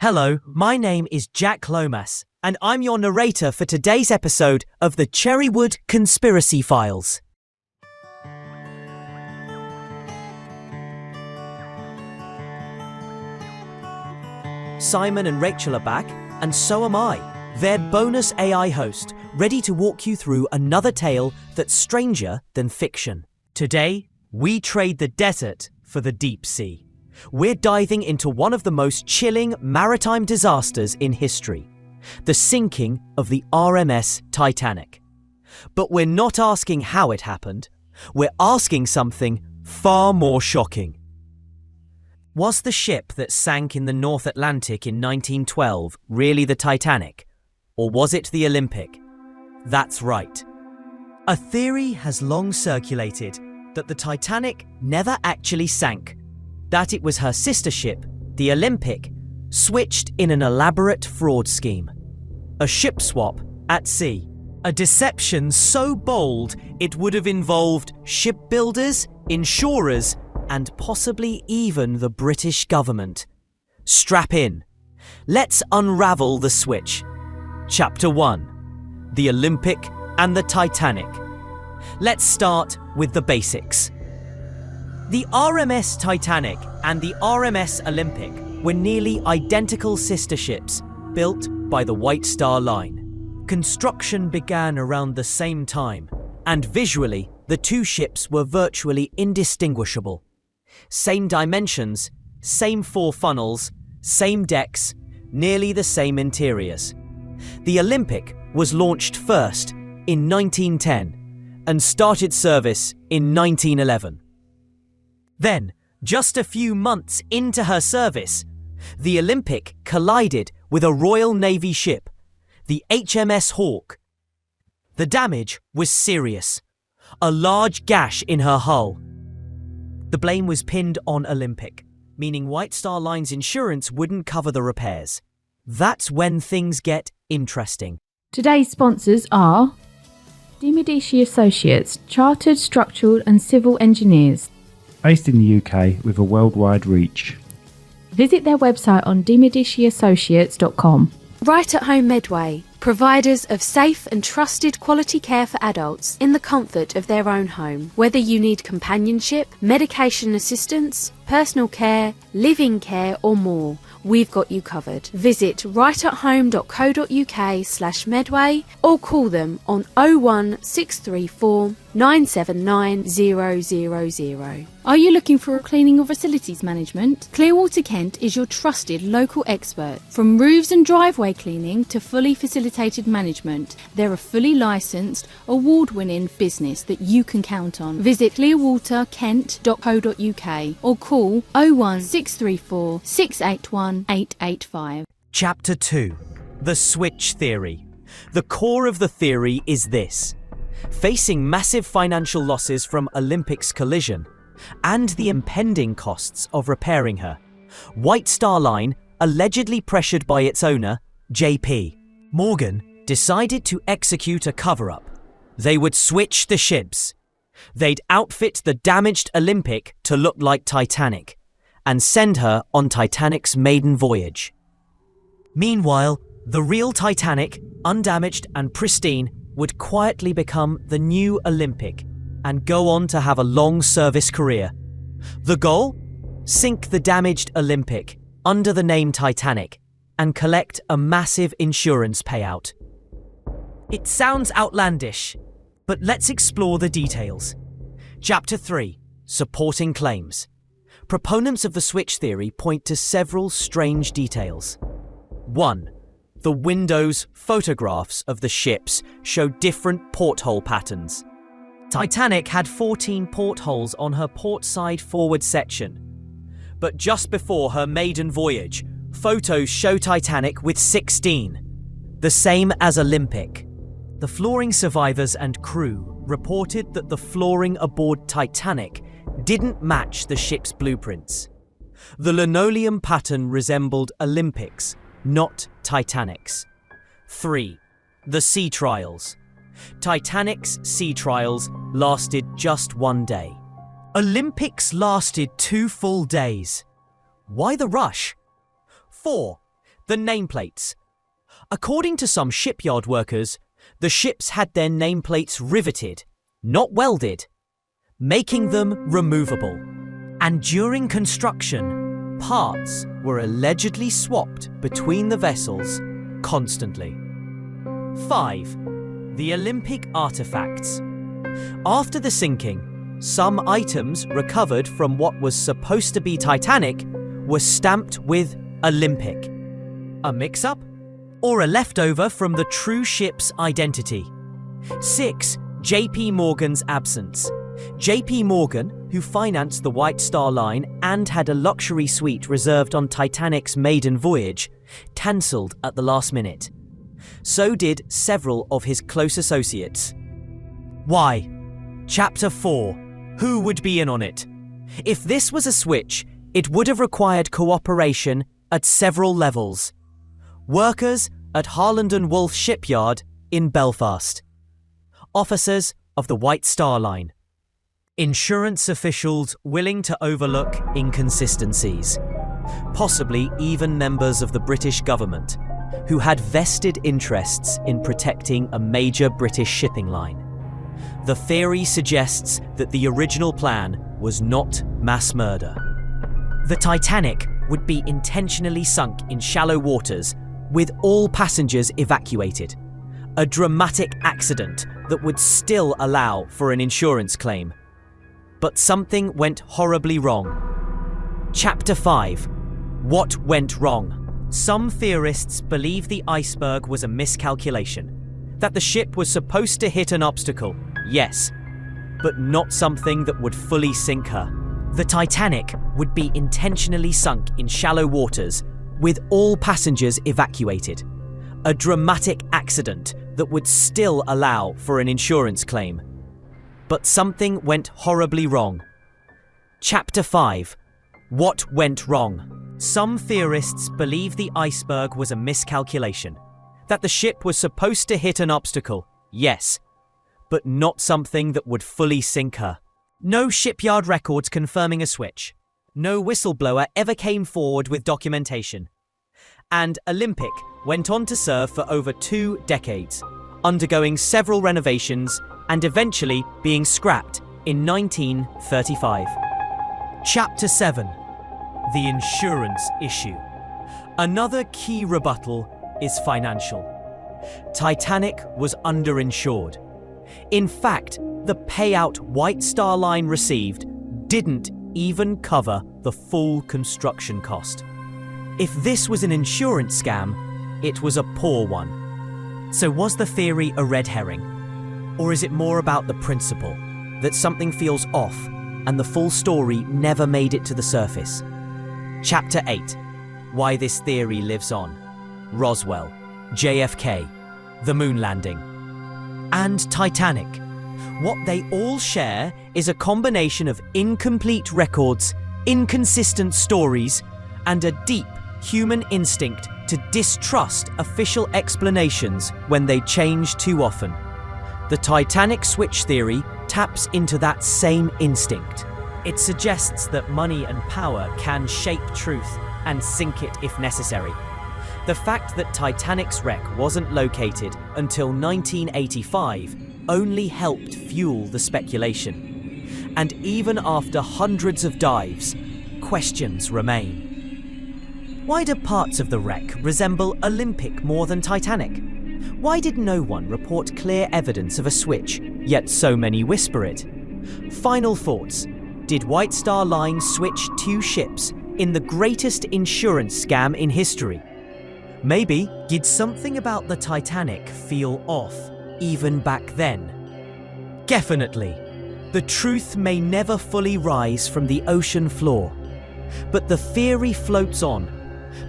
Hello, my name is Jack Lomas, and I'm your narrator for today's episode of the Cherrywood Conspiracy Files. Simon and Rachel are back, and so am I, their bonus AI host, ready to walk you through another tale that's stranger than fiction. Today, we trade the desert for the deep sea. We're diving into one of the most chilling maritime disasters in history, the sinking of the RMS Titanic. But we're not asking how it happened, we're asking something far more shocking. Was the ship that sank in the North Atlantic in 1912 really the Titanic? Or was it the Olympic? That's right. A theory has long circulated that the Titanic never actually sank, that it was her sister ship, the Olympic, switched in an elaborate fraud scheme. A ship swap at sea. A deception so bold it would have involved shipbuilders, insurers, and possibly even the British government. Strap in. Let's unravel the switch. Chapter 1. The Olympic and the Titanic. Let's start with the basics. The RMS Titanic and the RMS Olympic were nearly identical sister ships built by the White Star Line. Construction began around the same time, and visually, the two ships were virtually indistinguishable. Same dimensions, same four funnels, same decks, nearly the same interiors. The Olympic was launched first in 1910 and started service in 1911. Then, just a few months into her service, the Olympic collided with a Royal Navy ship, the HMS Hawke. The damage was serious, a large gash in her hull. The blame was pinned on Olympic, meaning White Star Line's insurance wouldn't cover the repairs. That's when things get interesting. Today's sponsors are Medici Associates, Chartered Structural and Civil Engineers. Based in the UK with a worldwide reach. Visit their website on demediciassociates.com. Right at Home Medway, providers of safe and trusted quality care for adults in the comfort of their own home. Whether you need companionship, medication assistance, personal care, living care or more, we've got you covered. Visit rightathome.co.uk/Medway or call them on 01634 979 000. Are you looking for a cleaning or facilities management? Clearwater Kent is your trusted local expert. From roofs and driveway cleaning to fully facilitated management, they're a fully licensed, award-winning business that you can count on. Visit clearwaterkent.co.uk or call 01634 681 885. Chapter 2. The Switch Theory. The core of the theory is this. Facing massive financial losses from Olympic's collision and the impending costs of repairing her, White Star Line, allegedly pressured by its owner, J.P. Morgan, decided to execute a cover-up. They would switch the ships. They'd outfit the damaged Olympic to look like Titanic and send her on Titanic's maiden voyage. Meanwhile, the real Titanic, undamaged and pristine, would quietly become the new Olympic and go on to have a long service career. The goal? Sink the damaged Olympic under the name Titanic and collect a massive insurance payout. It sounds outlandish, but let's explore the details. Chapter 3. Supporting claims. Proponents of the switch theory point to several strange details. 1. The windows' photographs of the ships show different porthole patterns. Titanic had 14 portholes on her port side forward section. But just before her maiden voyage, photos show Titanic with 16, the same as Olympic. The flooring survivors and crew reported that the flooring aboard Titanic didn't match the ship's blueprints. The linoleum pattern resembled Olympic's, not Titanic's. 3. The sea trials. Titanic's sea trials lasted just one day. Olympics lasted 2 full days. Why the rush? 4. the nameplates. According to some shipyard workers, the ships had their nameplates riveted, not welded, making them removable. And during construction, parts were allegedly swapped between the vessels constantly. 5. The Olympic artifacts. After the sinking, some items recovered from what was supposed to be Titanic were stamped with Olympic. A mix-up? Or a leftover from the true ship's identity? 6. J.P. Morgan's absence. J.P. Morgan, who financed the White Star Line and had a luxury suite reserved on Titanic's maiden voyage, cancelled at the last minute. So did several of his close associates. Why? Chapter 4. Who would be in on it? If this was a switch, it would have required cooperation at several levels. Workers at Harland and Wolff Shipyard in Belfast. Officers of the White Star Line. Insurance officials willing to overlook inconsistencies. Possibly even members of the British government, who had vested interests in protecting a major British shipping line. The theory suggests that the original plan was not mass murder. The Titanic would be intentionally sunk in shallow waters with all passengers evacuated. A dramatic accident that would still allow for an insurance claim. But something went horribly wrong. Chapter 5. What went wrong? Some theorists believe the Iceberg was a miscalculation. That the ship was supposed to hit an obstacle, yes, but not something that would fully sink her. The Titanic would be intentionally sunk in shallow waters with all passengers evacuated. A dramatic accident that would still allow for an insurance claim. But something went horribly wrong. Chapter 5. What went wrong? Some theorists believe the Iceberg was a miscalculation. That the ship was supposed to hit an obstacle, yes, but not something that would fully sink her. No shipyard records confirming a switch. No whistleblower ever came forward with documentation. And Olympic went on to serve for over 2 decades, undergoing several renovations and eventually being scrapped in 1935. Chapter 7. The insurance issue. Another key rebuttal is financial. Titanic was underinsured. In fact, the payout White Star Line received didn't even cover the full construction cost. If this was an insurance scam, it was a poor one. So was the theory a red herring? Or is it more about the principle, that something feels off and the full story never made it to the surface? Chapter 8. Why this theory lives on. Roswell, JFK, the moon landing, and Titanic. What they all share is a combination of incomplete records, inconsistent stories, and a deep human instinct to distrust official explanations when they change too often. The Titanic switch theory taps into that same instinct. It suggests that money and power can shape truth and sink it if necessary. The fact that Titanic's wreck wasn't located until 1985 only helped fuel the speculation. And even after hundreds of dives, questions remain. Why do parts of the wreck resemble Olympic more than Titanic? Why did no one report clear evidence of a switch, yet so many whisper it? Final thoughts. Did White Star Line switch 2 ships in the greatest insurance scam in history? Maybe did something about the Titanic feel off even back then? Definitely. The truth may never fully rise from the ocean floor, but the theory floats on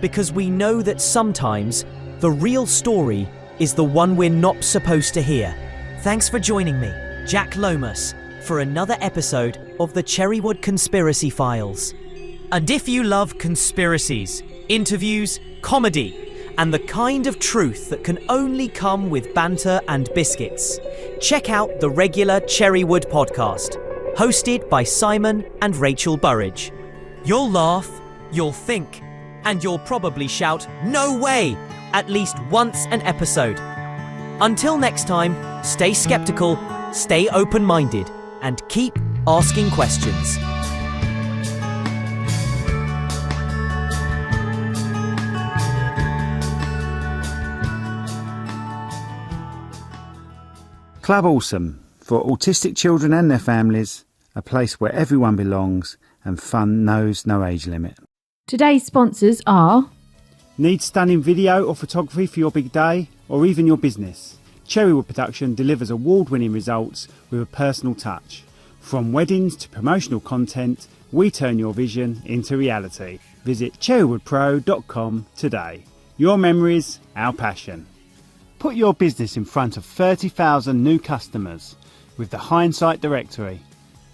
because we know that sometimes the real story is the one we're not supposed to hear. Thanks for joining me, Jack Lomas, for another episode of the Cherrywood Conspiracy Files. And if you love conspiracies, interviews, comedy, and the kind of truth that can only come with banter and biscuits, check out the regular Cherrywood podcast, hosted by Simon and Rachel Burridge. You'll laugh, you'll think, And you'll probably shout, "No way!" at least once an episode. Until next time, stay skeptical, stay open-minded, and keep asking questions. Club Awesome, for autistic children and their families, a place where everyone belongs and fun knows no age limit. Today's sponsors are... Need stunning video or photography for your big day or even your business? Cherrywood Production delivers award-winning results with a personal touch. From weddings to promotional content, we turn your vision into reality. Visit cherrywoodpro.com today. Your memories, our passion. Put your business in front of 30,000 new customers with the Hindsight directory.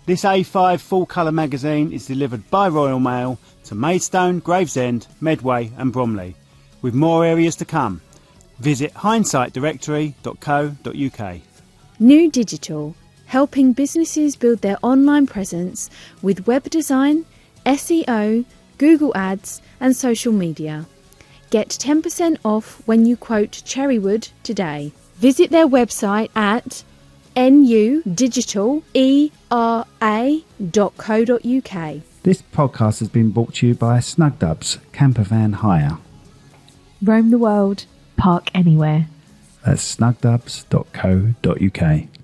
This A5 full-colour magazine is delivered by Royal Mail to Maidstone, Gravesend, Medway and Bromley, with more areas to come. Visit hindsightdirectory.co.uk. New Digital, helping businesses build their online presence with web design, SEO, Google Ads and social media. Get 10% off when you quote Cherrywood today. Visit their website at nudigitalera.co.uk. This podcast has been brought to you by Snugdubs, campervan hire. Roam the world, park anywhere. That's snugdubs.co.uk.